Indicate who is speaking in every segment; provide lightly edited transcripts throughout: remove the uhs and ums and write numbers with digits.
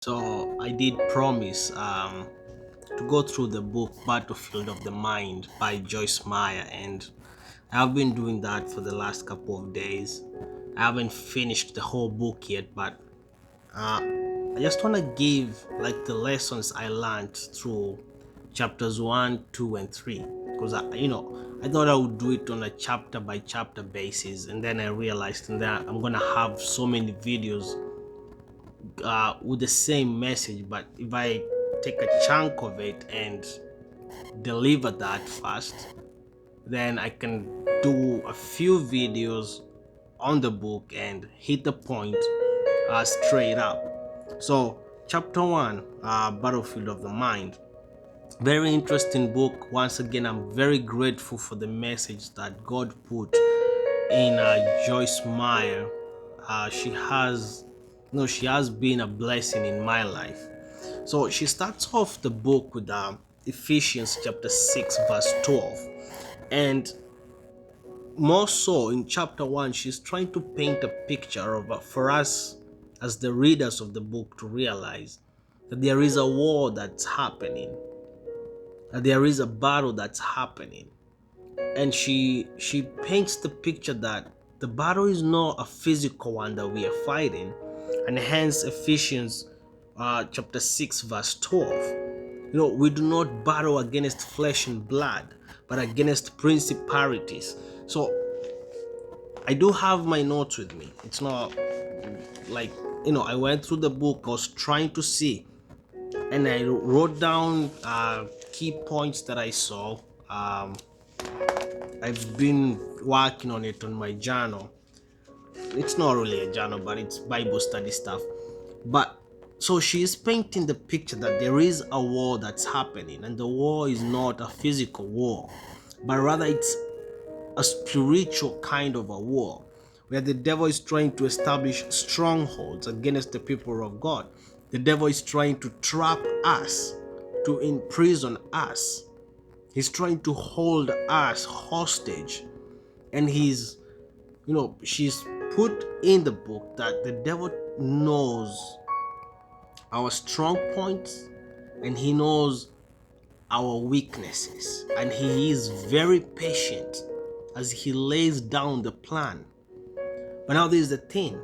Speaker 1: So I did promise to go through the book Battlefield of the Mind by Joyce Meyer, and I've been doing that for the last couple of days. I haven't finished the whole book yet, but uh, I just want to give like the lessons I learned through chapters 1, 2, and 3 because I thought I would do it on a chapter by chapter basis, and then I realized that I'm gonna have so many videos with the same message, but if I take a chunk of it and deliver that first, then I can do a few videos on the book and hit the point straight up. So chapter 1, Battlefield of the Mind, very interesting book. Once again, I'm very grateful for the message that God put in Joyce Meyer. She has been a blessing in my life. So she starts off the book with Ephesians chapter 6 verse 12, and more so in chapter 1 she's trying to paint a picture of for us as the readers of the book to realize that there is a war that's happening, that there is a battle that's happening. And she paints the picture that the battle is not a physical one that we are fighting, and hence Ephesians chapter 6 verse 12, we do not battle against flesh and blood, but against principalities. So I do have my notes with me. It's not like, I went through the book, I was trying to see, and I wrote down key points that I saw. I've been working on it on my journal. It's not really a journal, but it's Bible study stuff. But so she is painting the picture that there is a war that's happening, and the war is not a physical war, but rather it's a spiritual kind of a war where the devil is trying to establish strongholds against the people of God. The devil is trying to trap us, to imprison us. He's trying to hold us hostage. And she's put in the book that the devil knows our strong points and he knows our weaknesses, and he is very patient as he lays down the plan. But now there's the thing.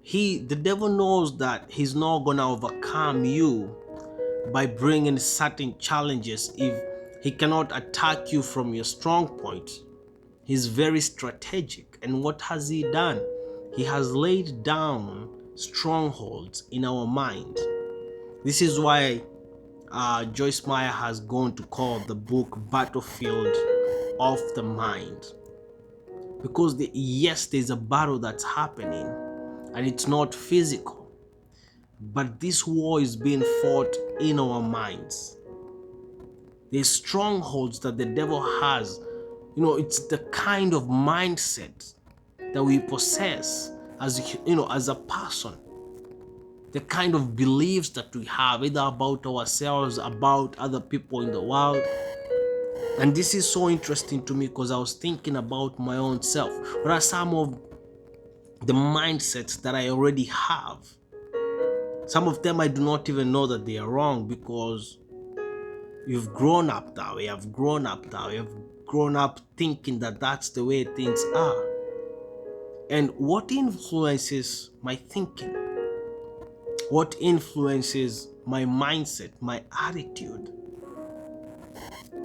Speaker 1: The devil knows that he's not gonna overcome you by bringing certain challenges if he cannot attack you from your strong point. He's very strategic. And what has he done? He has laid down strongholds in our mind. This is why Joyce Meyer has gone to call the book Battlefield of the Mind. Because yes, there's a battle that's happening, and it's not physical, but this war is being fought in our minds. There's strongholds that the devil has. It's the kind of mindset that we possess as a person, the kind of beliefs that we have, either about ourselves, about other people in the world. And this is so interesting to me because I was thinking about my own self. What are some of the mindsets that I already have? Some of them I do not even know that they are wrong, because you've grown up that way. I've grown up that way. You've grown up thinking that that's the way things are. And what influences my thinking? What influences my mindset, my attitude?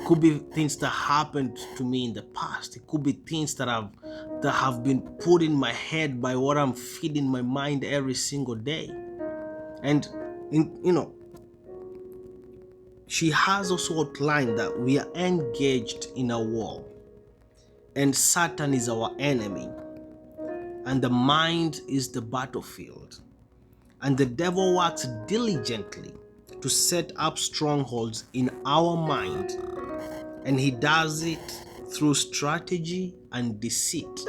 Speaker 1: Could be things that happened to me in the past. It could be things that have been put in my head by what I'm feeding my mind every single day. And she has also outlined that we are engaged in a war, and Satan is our enemy, and the mind is the battlefield, and the devil works diligently to set up strongholds in our mind, and he does it through strategy and deceit.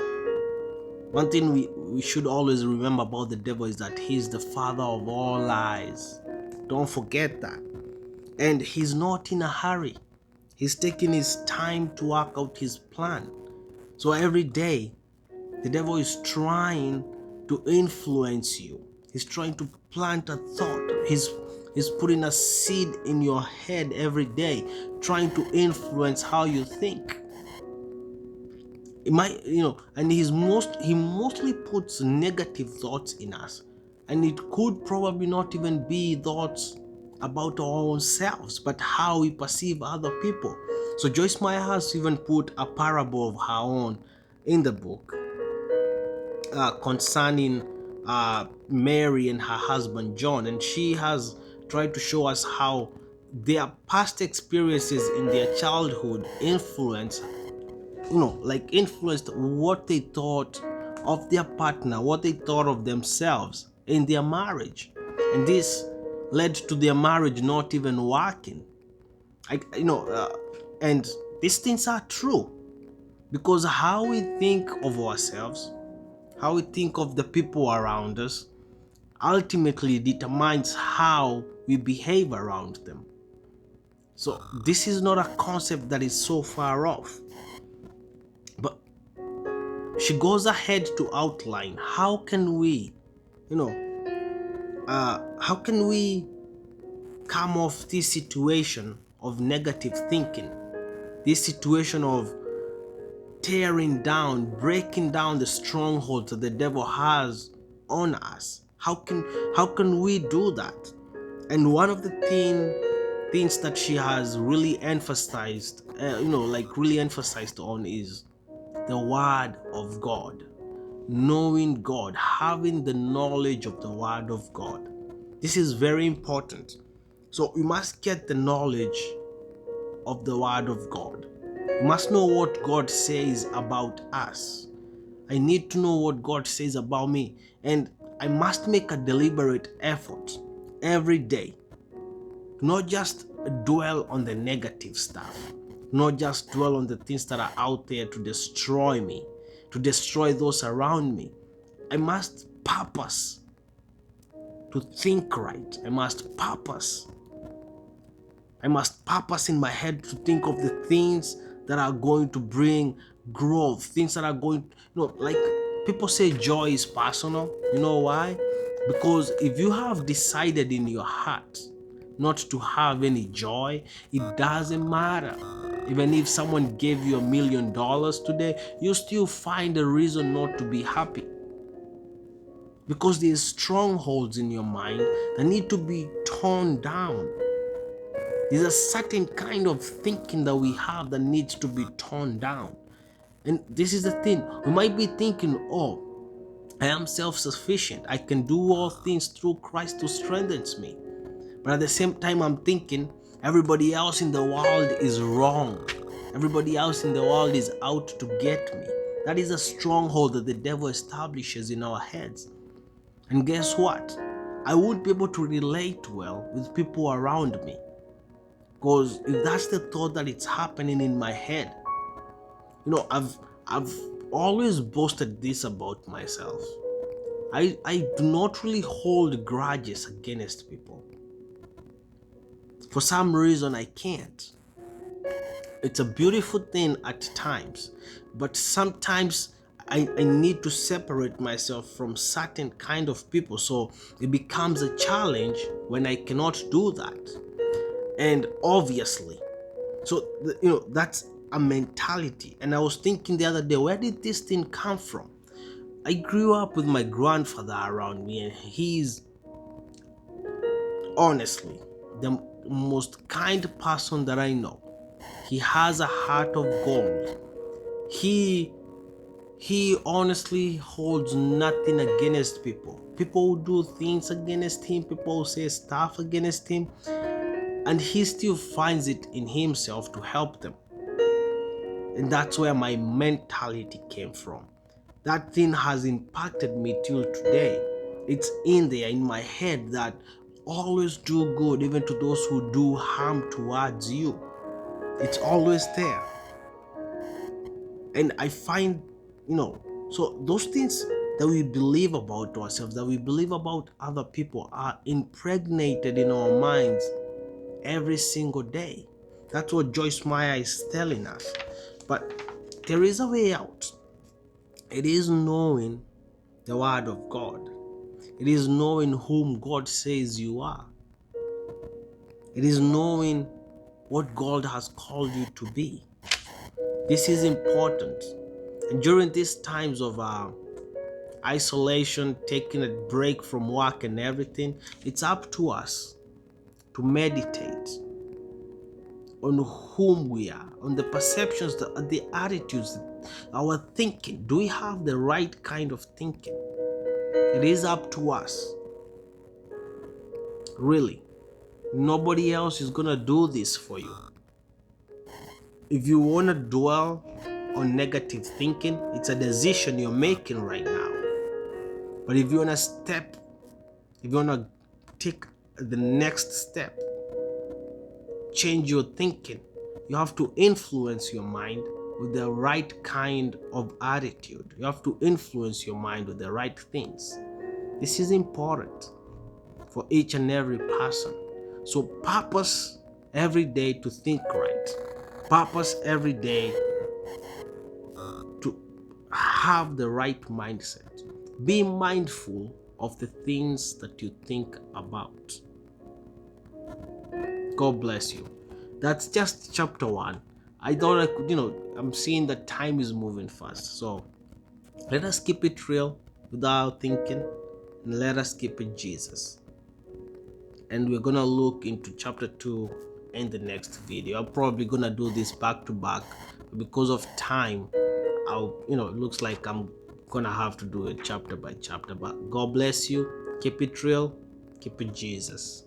Speaker 1: One thing we should always remember about the devil is that he's the father of all lies. Don't forget that. And he's not in a hurry. He's taking his time to work out his plan. So every day, the devil is trying to influence you. He's trying to plant a thought, he's putting a seed in your head every day, trying to influence how you think. It might, and he mostly puts negative thoughts in us, and it could probably not even be thoughts about our own selves, but how we perceive other people. So Joyce Meyer has even put a parable of her own in the book, concerning Mary and her husband John, and she has tried to show us how their past experiences in their childhood influenced what they thought of their partner, what they thought of themselves in their marriage, and this led to their marriage not even working. I, you know, and these things are true, because how we think of ourselves, how we think of the people around us, ultimately determines how we behave around them. So this is not a concept that is so far off. But she goes ahead to outline how can we, how can we come off this situation of negative thinking, this situation of tearing down, breaking down the strongholds that the devil has on us. How can we do that? And one of the things that she has really emphasized, really emphasized on, is the word of God. Knowing God, having the knowledge of the word of God. This is very important. So we must get the knowledge of the word of God. We must know what God says about us. I need to know what God says about me, and I must make a deliberate effort every day, not just dwell on the negative stuff, not just dwell on the things that are out there to destroy me, to destroy those around me. I must purpose to think right. I must purpose in my head to think of the things that are going to bring growth, things that are going, like people say joy is personal. You know why? Because if you have decided in your heart not to have any joy, it doesn't matter. Even if someone gave you $1 million today, you still find a reason not to be happy. Because there's strongholds in your mind that need to be torn down. There's a certain kind of thinking that we have that needs to be torn down. And this is the thing. We might be thinking, oh, I am self-sufficient. I can do all things through Christ who strengthens me. But at the same time, I'm thinking everybody else in the world is wrong. Everybody else in the world is out to get me. That is a stronghold that the devil establishes in our heads. And guess what? I won't be able to relate well with people around me. Because if that's the thought that it's happening in my head, I've always boasted this about myself. I do not really hold grudges against people. For some reason, I can't. It's a beautiful thing at times, but sometimes I need to separate myself from certain kind of people, so it becomes a challenge when I cannot do that. And obviously, so that's a mentality. And I was thinking the other day, where did this thing come from? I grew up with my grandfather around me, and he's honestly the most kind person that I know. He has a heart of gold. He honestly holds nothing against people. People who do things against him, people who say stuff against him, and he still finds it in himself to help them. And that's where my mentality came from. That thing has impacted me till today. It's in there in my head that always do good even to those who do harm towards you. It's always there. And I find, so those things that we believe about ourselves, that we believe about other people, are impregnated in our minds every single day. That's what Joyce Meyer is telling us. But there is a way out. It is knowing the word of God. It is knowing whom God says you are. It is knowing what God has called you to be. This is important. And during these times of isolation, taking a break from work and everything, it's up to us to meditate on whom we are, on the perceptions, the attitudes, our thinking. Do we have the right kind of thinking? It is up to us. Really. Nobody else is going to do this for you. If you want to dwell on negative thinking, it's a decision you're making right now. But if you want to take the next step, change your thinking, you have to influence your mind with the right kind of attitude. You have to influence your mind with the right things. This is important for each and every person. So purpose every day to think right. Purpose every day to have the right mindset. Be mindful of the things that you think about. God bless you. That's just chapter 1. I thought I could, I'm seeing that time is moving fast. So let us keep it real without thinking, and let us keep it Jesus. And we're gonna look into chapter 2 in the next video. I'm probably gonna do this back to back. Because of time, it looks like I'm gonna have to do it chapter by chapter. But God bless you. Keep it real. Keep it Jesus.